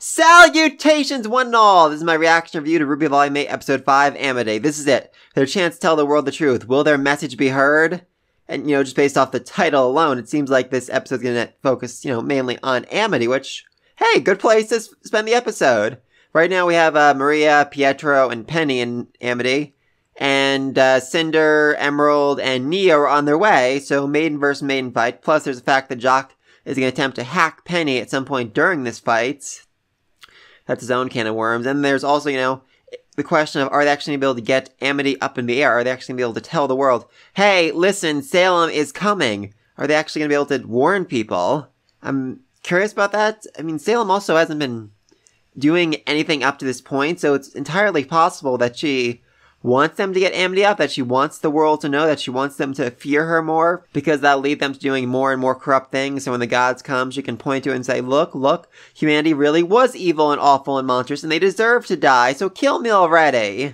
Salutations, one and all! This is my reaction review to RWBY Volume 8, Episode 5, Amity. This is it. Their chance to tell the world the truth. Will their message be heard? And, just based off the title alone, it seems like this episode's gonna focus, mainly on Amity, which, hey, good place to spend the episode. Right now we have Maria, Pietro, and Penny in Amity. And Cinder, Emerald, and Neo are on their way, so maiden versus maiden fight. Plus, there's the fact that Jock is going to attempt to hack Penny at some point during this fight. That's his own can of worms. And there's also, the question of, are they actually going to be able to get Amity up in the air? Are they actually going to be able to tell the world, hey, listen, Salem is coming? Are they actually going to be able to warn people? I'm curious about that. I mean, Salem also hasn't been doing anything up to this point, so it's entirely possible that she wants them to get Amity out, that she wants the world to know, that she wants them to fear her more, because that'll lead them to doing more and more corrupt things, so when the gods come, she can point to it and say, look, humanity really was evil and awful and monstrous, and they deserve to die, so kill me already.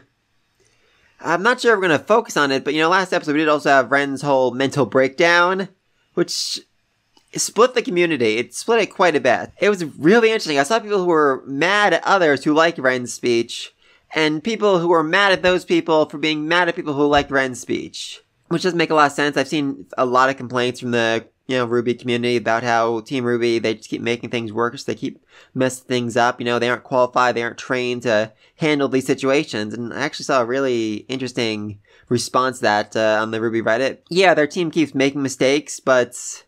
I'm not sure if we're going to focus on it, but last episode we did also have Ren's whole mental breakdown, which split the community. It split it quite a bit. It was really interesting. I saw people who were mad at others who liked Ren's speech, and people who were mad at those people for being mad at people who liked Ren's speech. Which doesn't make a lot of sense. I've seen a lot of complaints from the, RWBY community about how Team RWBY, they just keep making things worse. They keep messing things up. They aren't qualified. They aren't trained to handle these situations. And I actually saw a really interesting response to that on the RWBY Reddit. Yeah, their team keeps making mistakes, but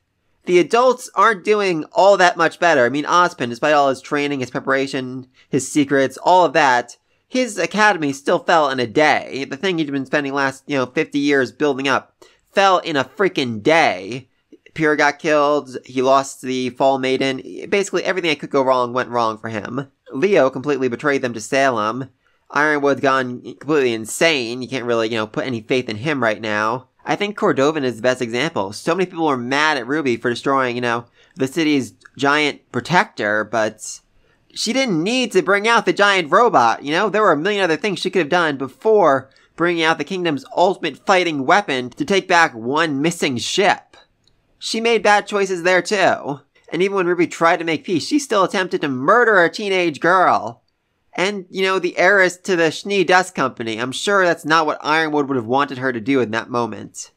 the adults aren't doing all that much better. I mean, Ozpin, despite all his training, his preparation, his secrets, all of that, his academy still fell in a day. The thing he'd been spending last, 50 years building up fell in a freaking day. Pyrrha got killed, he lost the Fall Maiden. Basically, everything that could go wrong went wrong for him. Leo completely betrayed them to Salem. Ironwood's gone completely insane. You can't really, put any faith in him right now. I think Cordovan is the best example. So many people were mad at RWBY for destroying, the city's giant protector, but she didn't need to bring out the giant robot, There were a million other things she could have done before bringing out the kingdom's ultimate fighting weapon to take back one missing ship. She made bad choices there too. And even when RWBY tried to make peace, she still attempted to murder a teenage girl. And, the heiress to the Schnee Dust Company. I'm sure that's not what Ironwood would have wanted her to do in that moment.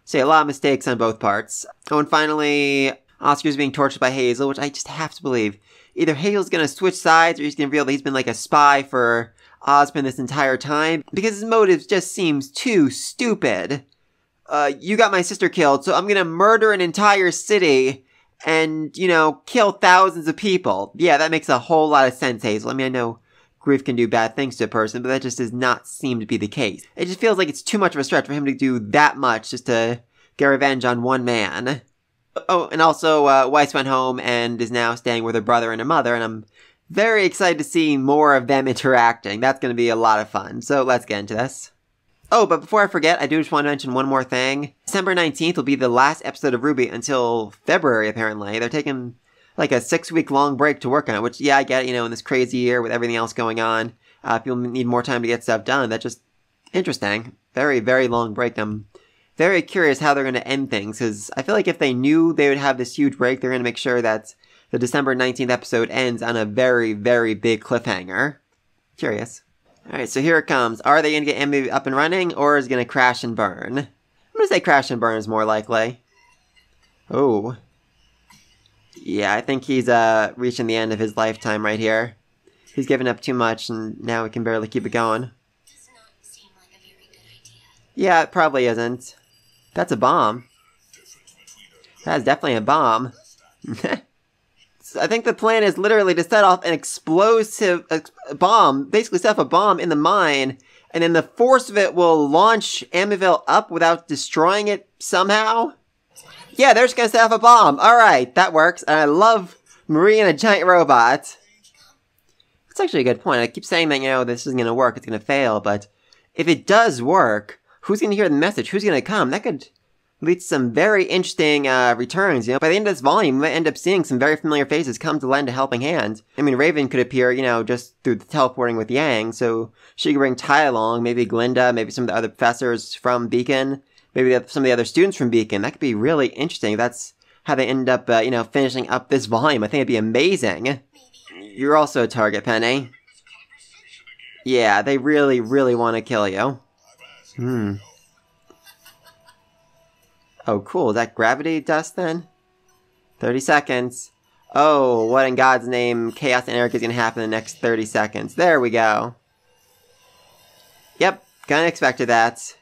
So yeah, a lot of mistakes on both parts. Oh, and finally, Oscar's being tortured by Hazel, which I just have to believe. Either Hazel's gonna switch sides, or he's gonna reveal that he's been like a spy for Ozpin this entire time, because his motives just seems too stupid. You got my sister killed, so I'm gonna murder an entire city and, kill thousands of people. Yeah, that makes a whole lot of sense, Hazel. I mean, I know grief can do bad things to a person, but that just does not seem to be the case. It just feels like it's too much of a stretch for him to do that much just to get revenge on one man. Oh, and also, Weiss went home and is now staying with her brother and her mother, and I'm very excited to see more of them interacting. That's going to be a lot of fun, so let's get into this. Oh, but before I forget, I do just want to mention one more thing. December 19th will be the last episode of RWBY until February, apparently. They're taking like a 6-week-long break to work on it, which, yeah, I get it, in this crazy year with everything else going on. People need more time to get stuff done. That's just interesting. Very, very long break. I'm very curious how they're going to end things, because I feel like if they knew they would have this huge break, they're going to make sure that the December 19th episode ends on a very, very big cliffhanger. Curious. Alright, so here it comes. Are they going to get Amity up and running, or is it going to crash and burn? I'm going to say crash and burn is more likely. Oh. Yeah, I think he's reaching the end of his lifetime right here. He's given up too much, and now he can barely keep it going. Does not seem like a very good idea. Yeah, it probably isn't. That's a bomb. That's definitely a bomb. I think the plan is literally to set off an explosive bomb, basically set off a bomb in the mine, and then the force of it will launch Amityville up without destroying it somehow. Yeah, they're just gonna set off a bomb. Alright, that works. And I love Marie and a giant robot. That's actually a good point. I keep saying that, this isn't gonna work, it's gonna fail, but if it does work, who's gonna hear the message? Who's gonna come? That could lead to some very interesting returns, By the end of this volume, we might end up seeing some very familiar faces come to lend a helping hand. I mean, Raven could appear, just through the teleporting with Yang, so she could bring Ty along, maybe Glinda, maybe some of the other professors from Beacon, maybe some of the other students from Beacon. That could be really interesting. That's how they end up, finishing up this volume. I think it'd be amazing. You're also a target, Penny. Yeah, they really, really want to kill you. Oh, cool. Is that gravity dust then? 30 seconds. Oh, what in God's name, chaos and anarchy is going to happen in the next 30 seconds. There we go. Yep, kind of expected that.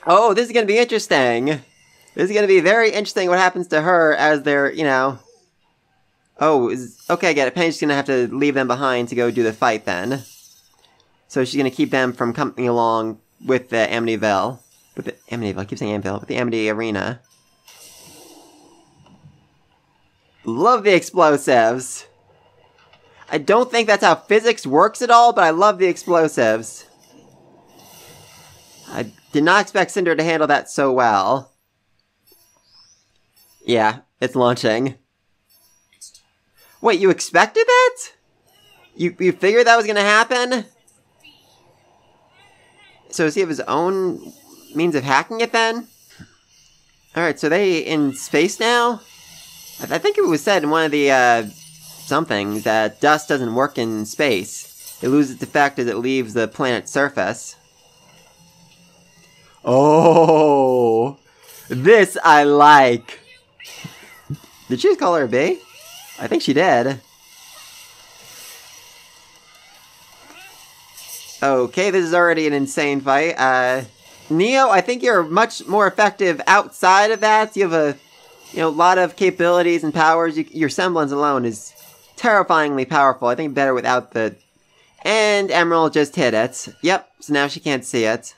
Oh, this is going to be interesting. This is going to be very interesting what happens to her as they're, you know... Oh, okay, I get it. Penny's just going to have to leave them behind to go do the fight then. So she's going to keep them from coming along with the Amityville. With the Amityville, I keep saying Amityville, with the Amity Arena. Love the explosives. I don't think that's how physics works at all, but I love the explosives. I did not expect Cinder to handle that so well. Yeah, it's launching. Wait, you expected that? You figured that was gonna happen? So does he have his own means of hacking it then? Alright, so they in space now? I think it was said in one of the, something that dust doesn't work in space. It loses its effect as it leaves the planet's surface. Oh! This I like! Did she just call her a bee? I think she did. Okay, this is already an insane fight. Neo, I think you're much more effective outside of that. You have a lot of capabilities and powers. Your semblance alone is terrifyingly powerful. I think better without the... And Emerald just hit it. Yep, so now she can't see it.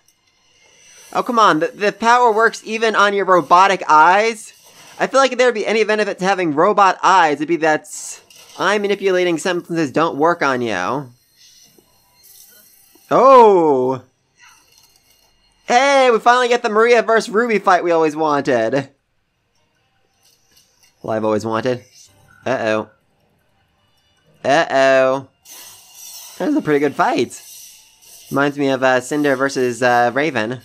Oh, come on. The power works even on your robotic eyes? I feel like if there would be any benefit to having robot eyes, it'd be that eye manipulating semblances don't work on you. Oh! Hey, we finally get the Maria vs. Ruby fight we always wanted. Well, I've always wanted. Uh-oh. Uh-oh. That was a pretty good fight. Reminds me of Cinder versus Raven.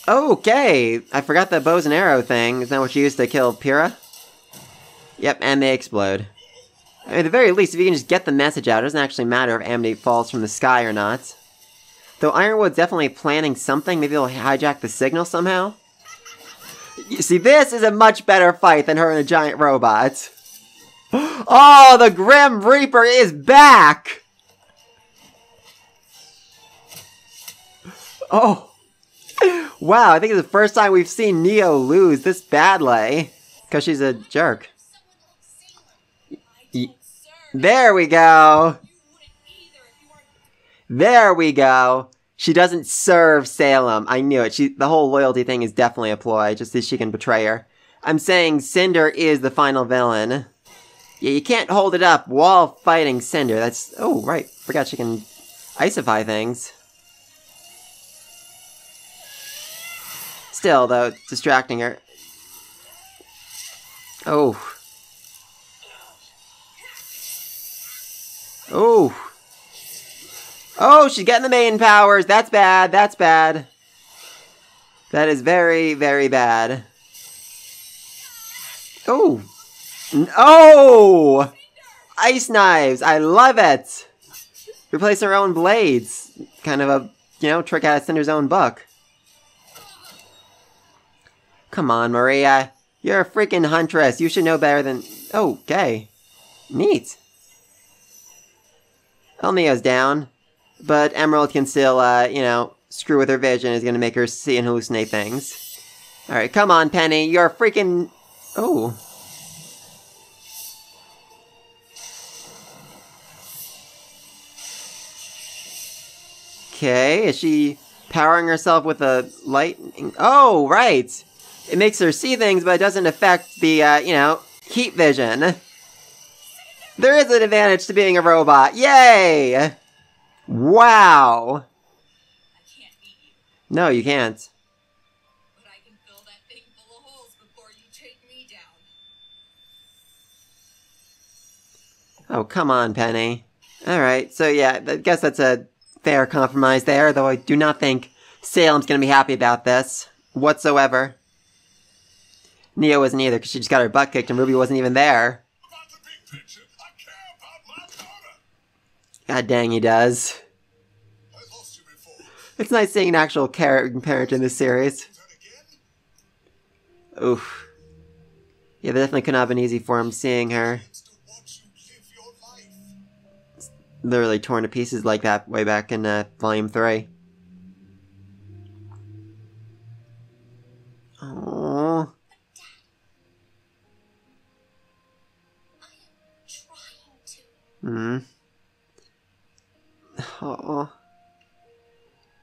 Okay, I forgot the bows and arrow thing. Is that what you used to kill Pyrrha? Yep, and they explode. I mean, at the very least, if you can just get the message out, it doesn't actually matter if Amity falls from the sky or not. Though Ironwood's definitely planning something. Maybe they'll hijack the signal somehow. You see, this is a much better fight than her and a giant robot. Oh, the Grim Reaper is back! Oh. Wow, I think it's the first time we've seen Neo lose this badly. Because she's a jerk. There we go! There we go! She doesn't serve Salem. I knew it. The whole loyalty thing is definitely a ploy, just so she can betray her. I'm saying Cinder is the final villain. Yeah, you can't hold it up while fighting Cinder. That's... Oh, right. Forgot she can icify things. Still, though, it's distracting her. Oh. Oh. Oh, she's getting the main powers. That's bad. That's bad. That is very, very bad. Oh. Oh! Ice knives. I love it. Replace her own blades. Kind of a, trick out of Cinder's own book. Come on, Maria. You're a freaking huntress. You should know better than... Okay. Neat. Well, Neo's down. But Emerald can still, screw with her vision. Is going to make her see and hallucinate things. Alright, come on, Penny. You're a freaking... Oh. Okay, is she powering herself with a lightning? Oh, right! It makes her see things, but it doesn't affect the, heat vision. There is an advantage to being a robot. Yay! Wow! I can't beat you, No, you can't. but I can fill that thing full of holes before you take me down. Oh, come on, Penny. Alright, so yeah, I guess that's a fair compromise there, though I do not think Salem's gonna be happy about this whatsoever. Neo wasn't either, because she just got her butt kicked and Ruby wasn't even there. About the big picture, I care about my daughter. God dang, he does. I lost you before. It's nice seeing an actual caring parent in this series. Turn again? Oof. Yeah, that definitely could not have been easy for him seeing her It's to watch you live your life. literally torn to pieces like that way back in Volume 3. Aww. I am trying to. Hmm. Aww.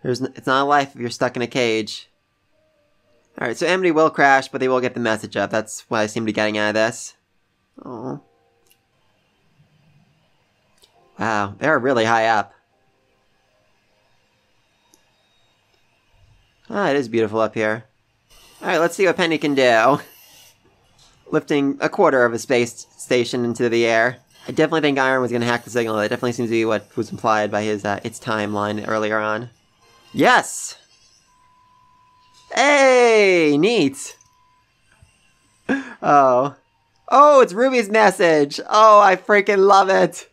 It's not a life if you're stuck in a cage. Alright, so Amity will crash, but they will get the message up. That's what I seem to be getting out of this. Oh. Wow, they're really high up. Ah, it is beautiful up here. Alright, let's see what Penny can do. Lifting a quarter of a space station into the air. I definitely think Iron was going to hack the signal. That definitely seems to be what was implied by his its timeline earlier on. Yes! Hey! Neat! Oh. Oh, it's Ruby's message! Oh, I freaking love it!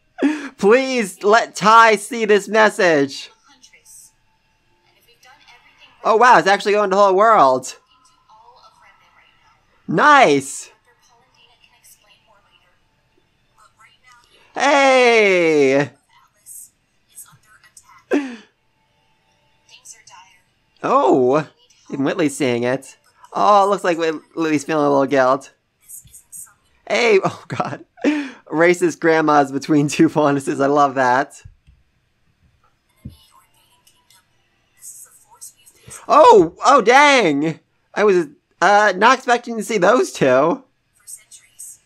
Please let Ty see this message! Huntress. And if we've done everything Oh wow, it's actually going to the whole world! to all of RWBY right now. Nice! Dr. Paul and Dana can explain more later. But right now, Hey! Atlas is under attack. Things are dire. Oh! Even Whitley's seeing it. Oh, it looks like Whitley's feeling a little guilt. This isn't some Hey! Oh god. Racist grandmas between two faunuses. I love that. enemy or invading kingdom. This is a force we've faced Oh! Oh dang! I was not expecting to see those two. for centuries.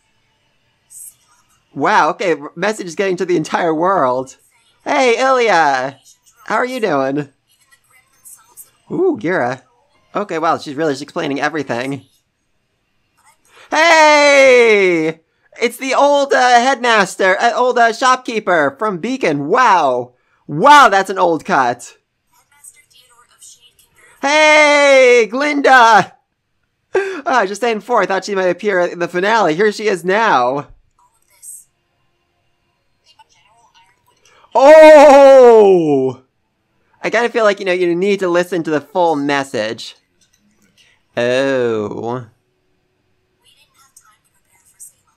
Salem. Wow, okay, message is getting to the entire world. Hey, Ilya! How are you doing? Even the grim themselves and Ooh, Gira. Okay, wow, she's really just explaining everything. Hey! It's the old headmaster, old shopkeeper from Beacon. Wow! Wow, that's an old cut. Headmaster Theodore of Shade can verify Hey, Glinda! Just saying before, I thought she might appear in the finale. Here she is now. all of this. General Ironwood Oh! I kind of feel like, you need to listen to the full message. Oh. We didn't have time to prepare for Salem.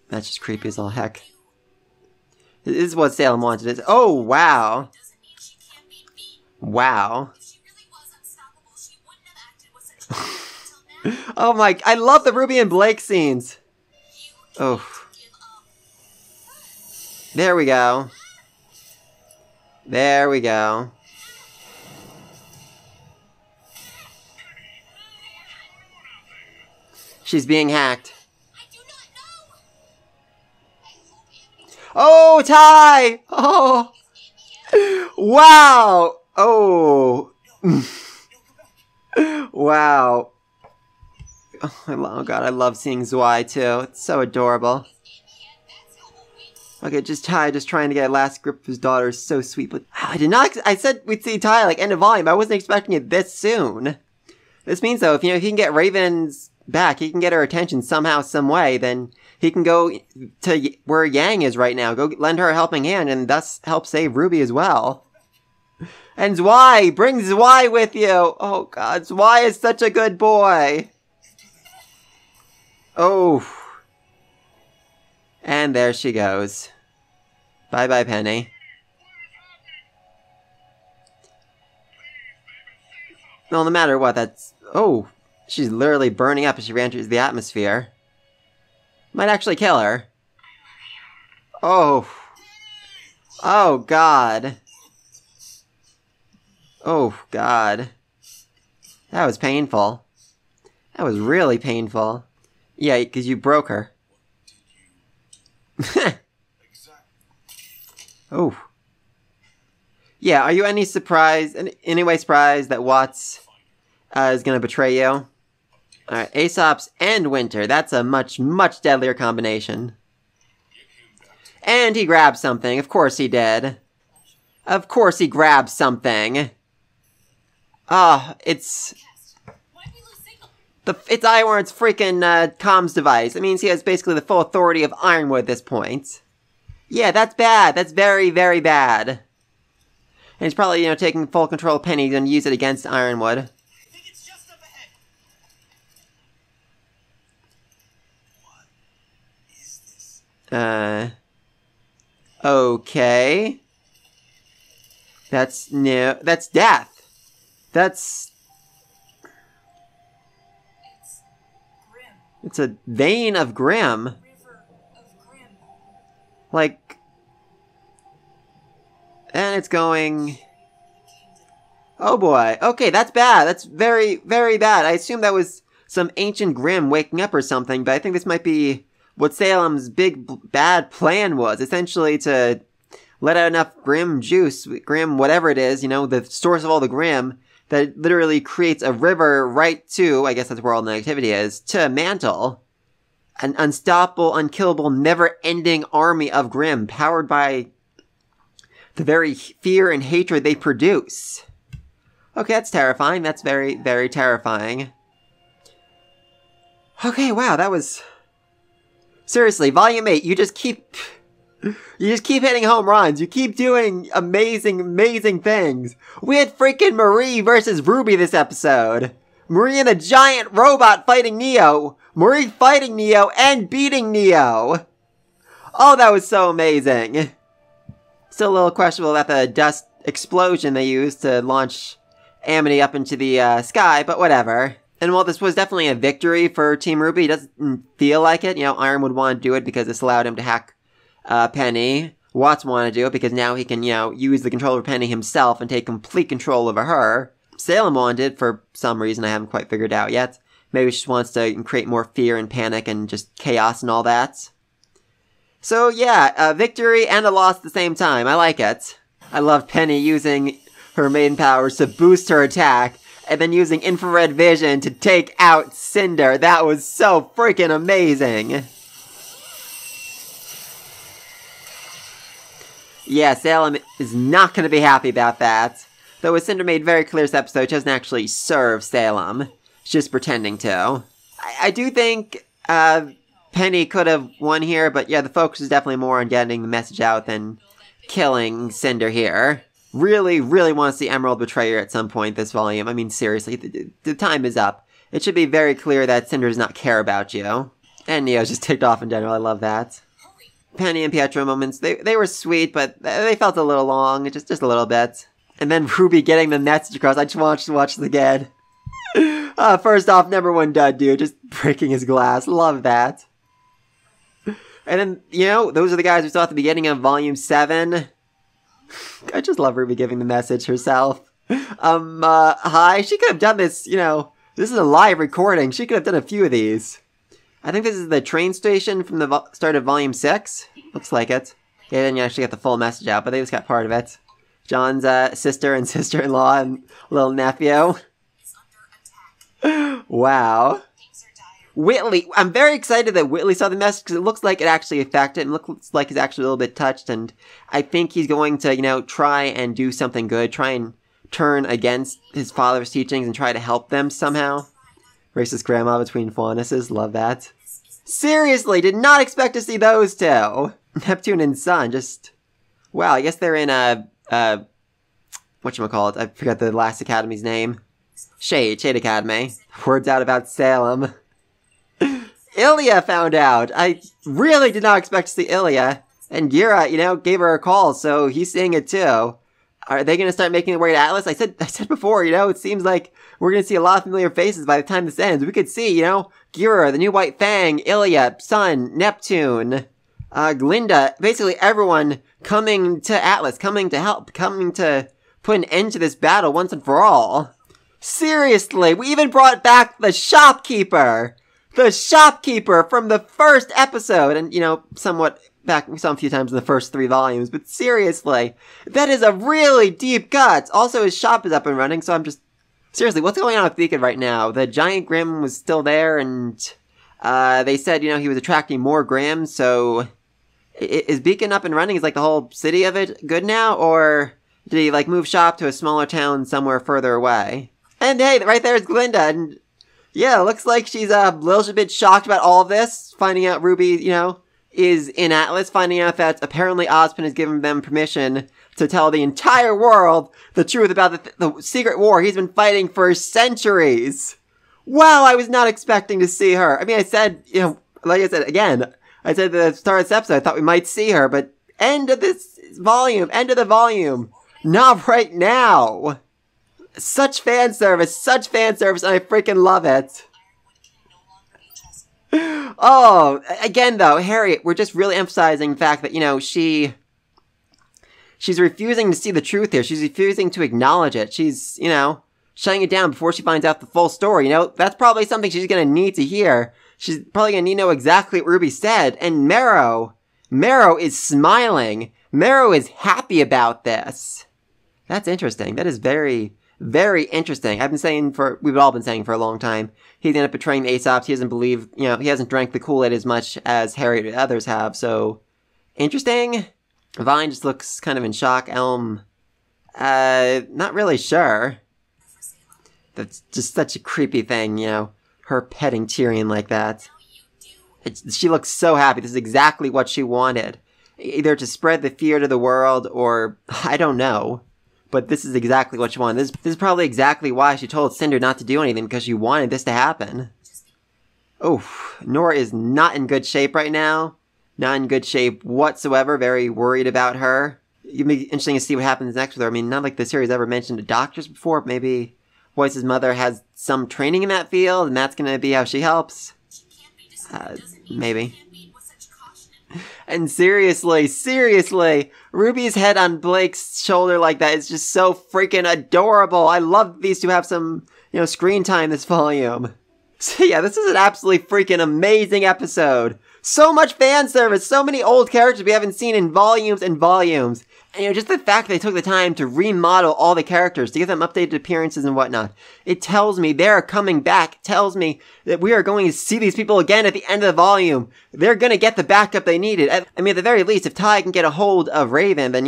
That's just creepy as all heck. This is what Salem wanted. Oh, wow. Doesn't mean she can't be beat. Wow. If she really was unstoppable, she wouldn't have acted with such confidence until now. Oh my, I love the Ruby and Blake scenes. You Oh. can't give up. There we go. There we go. She's being hacked. I do not know. I hope Amity Oh, Ty! Oh! Wow! Oh! Wow. Oh god, I love seeing Zwei too. It's so adorable. Okay, just Ty just trying to get a last grip of his daughter is so sweet, but I did not. I said we'd see Ty like end of volume. I wasn't expecting it this soon. This means though, if he can get Raven's back, he can get her attention somehow, some way, then he can go to where Yang is right now, go lend her a helping hand, and thus help save RWBY as well. And Zwei, bring Zwei with you. Oh God, Zwei is such a good boy. Oh. And there she goes. Bye-bye, Penny. Well, no matter what, that's... Oh, she's literally burning up as she re-enters the atmosphere. Might actually kill her. Oh. Oh, God. Oh, God. That was painful. That was really painful. Yeah, because you broke her. Oh. Yeah, are you any way surprised that Watts is gonna betray you? Alright, Aesop's and Winter. That's a much, much deadlier combination. And he grabbed something. Of course he did. Of course he grabbed something. Ah, it's... Why'd we lose signal? It's Ironwood's freaking comms device. It means he has basically the full authority of Ironwood at this point. Yeah, that's bad. That's very, very bad. And he's probably, taking full control of Penny and use it against Ironwood. I think it's just up ahead. What is this? Okay. That's new. That's death. That's... It's Grim. It's a vein of Grim. River of Grim. Like... And it's going... Oh boy. Okay, that's bad. That's very, very bad. I assume that was some ancient Grim waking up or something, but I think this might be what Salem's big bad plan was. Essentially to let out enough Grim juice, Grim whatever it is, the source of all the Grim, that literally creates a river right to, I guess that's where all the negativity is, to Mantle. An unstoppable, unkillable, never-ending army of Grim, powered by the very fear and hatred they produce. Okay, that's terrifying. That's very, very terrifying. Okay, wow, that was... Seriously, Volume 8, you just keep hitting home runs. You keep doing amazing, amazing things. We had freaking Marie versus RWBY this episode. Marie and a giant robot fighting Neo. Marie fighting Neo and beating Neo. Oh, that was so amazing. Still a little questionable about the dust explosion they used to launch Amity up into the sky, but whatever. And while this was definitely a victory for Team RWBY, it doesn't feel like it. Iron would want to do it because this allowed him to hack Penny. Watts wanted to do it because now he can, use the control over Penny himself and take complete control over her. Salem wanted it for some reason I haven't quite figured out yet. Maybe she just wants to create more fear and panic and just chaos and all that. So yeah, a victory and a loss at the same time. I like it. I love Penny using her main powers to boost her attack, and then using infrared vision to take out Cinder. That was so freaking amazing. Yeah, Salem is not going to be happy about that. Though as Cinder made very clear this episode, she doesn't actually serve Salem. She's just pretending to. I do think Penny could have won here, but yeah, the focus is definitely more on getting the message out than killing Cinder here. Really, really want to see Emerald betray her at some point this volume. I mean, seriously, the time is up. It should be very clear that Cinder does not care about you. And Neo's just ticked off in general, I love that. Penny and Pietro moments, they were sweet, but they felt a little long, just a little bit. And then RWBY getting the message across, I just want to watch it again. First off, number one dud, dude, just breaking his glass, love that. And then, those are the guys we saw at the beginning of Volume 7. I just love RWBY giving the message herself. Hi, she could have done this, this is a live recording. She could have done a few of these. I think this is the train station from the start of Volume 6. Looks like it. Yeah, then you actually get the full message out, but they just got part of it. John's sister and sister-in-law and little nephew. Wow. Whitley, I'm very excited that Whitley saw the message because it looks like it actually affected him. It looks like he's actually a little bit touched, and I think he's going to, try and do something good, try and turn against his father's teachings and try to help them somehow. Racist grandma between Faunuses, love that. Seriously, did not expect to see those two. Neptune and Sun, just... Wow, I guess they're in whatchamacallit, I forgot the last academy's name. Shade Academy. Words out about Salem. Ilya found out! I really did not expect to see Ilya. And Gira, gave her a call, so he's seeing it too. Are they gonna start making their way to Atlas? I said before, it seems like we're gonna see a lot of familiar faces by the time this ends. We could see, Gira, the new White Fang, Ilya, Sun, Neptune, Glinda, basically everyone coming to Atlas, coming to help, coming to put an end to this battle once and for all. Seriously, we even brought back the shopkeeper! The shopkeeper from the first episode, and, somewhat back, we saw him a few times in the first 3 volumes, but seriously, that is a really deep cut! Also, his shop is up and running, so I'm just... Seriously, what's going on with Beacon right now? The giant Grim was still there, and, they said, he was attracting more Grim, so... Is Beacon up and running? Is, the whole city of it good now, or did he, move shop to a smaller town somewhere further away? And hey, right there's Glinda, and Yeah, looks like she's a little bit shocked about all of this, finding out RWBY, is in Atlas, finding out that apparently Ozpin has given them permission to tell the entire world the truth about the secret war he's been fighting for centuries. Wow, I was not expecting to see her. I mean, I said, like I said, again, I said at the start of this episode, I thought we might see her, but end of the volume. Not right now. Such fan service, and I freaking love it. Oh, again though, Harriet, we're just really emphasizing the fact that, she's refusing to see the truth here. She's refusing to acknowledge it. She's, shutting it down before she finds out the full story. That's probably something she's gonna need to hear. She's probably gonna need to know exactly what RWBY said. And Marrow is smiling. Marrow is happy about this. That's interesting. That is very, very interesting. We've all been saying for a long time, he's ended up betraying the Aesops. He doesn't believe, he hasn't drank the Kool-Aid as much as Harriet and others have, so interesting. Vine just looks kind of in shock. Elm, not really sure. That's just such a creepy thing, her petting Tyrion like that. She looks so happy. This is exactly what she wanted. Either to spread the fear to the world, or, I don't know. But this is exactly what she wanted. This is probably exactly why she told Cinder not to do anything, because she wanted this to happen. Oof. Nora is not in good shape right now. Not in good shape whatsoever. Very worried about her. It'd be interesting to see what happens next with her. I mean, not like the series ever mentioned doctors before. Maybe Voice's mother has some training in that field, and that's going to be how she helps. Maybe. And seriously, RWBY's head on Blake's shoulder like that is just so freaking adorable. I love these two have some, screen time this volume. So yeah, this is an absolutely freaking amazing episode. So much fan service, so many old characters we haven't seen in volumes and volumes. And just the fact that they took the time to remodel all the characters, to give them updated appearances and whatnot. It tells me they're coming back. It tells me that we are going to see these people again at the end of the volume. They're going to get the backup they needed. At the very least, if Ty can get a hold of Raven, then,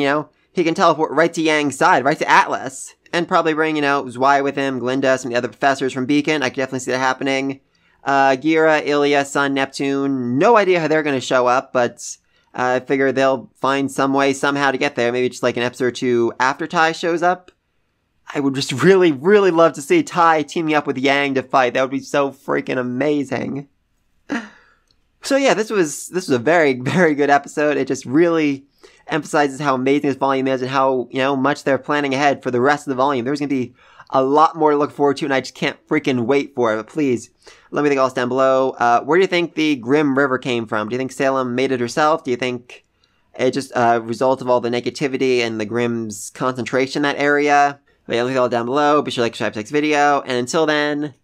he can teleport right to Yang's side, right to Atlas. And probably bring, Zwei with him, Glinda, some of the other professors from Beacon. I could definitely see that happening. Gira, Ilya, Sun, Neptune. No idea how they're going to show up, but I figure they'll find some way somehow to get there. Maybe just like an episode or two after Ty shows up. I would just really, really love to see Ty teaming up with Yang to fight. That would be so freaking amazing. So yeah, this was a very, very good episode. It just really emphasizes how amazing this volume is and how, much they're planning ahead for the rest of the volume. There's going to be a lot more to look forward to, and I just can't freaking wait for it. But please, let me think all this down below. Where do you think the Grim River came from? Do you think Salem made it herself? Do you think it just a result of all the negativity and the Grimm's concentration in that area? But yeah, let me think all down below. Be sure to like, subscribe to this video. And until then,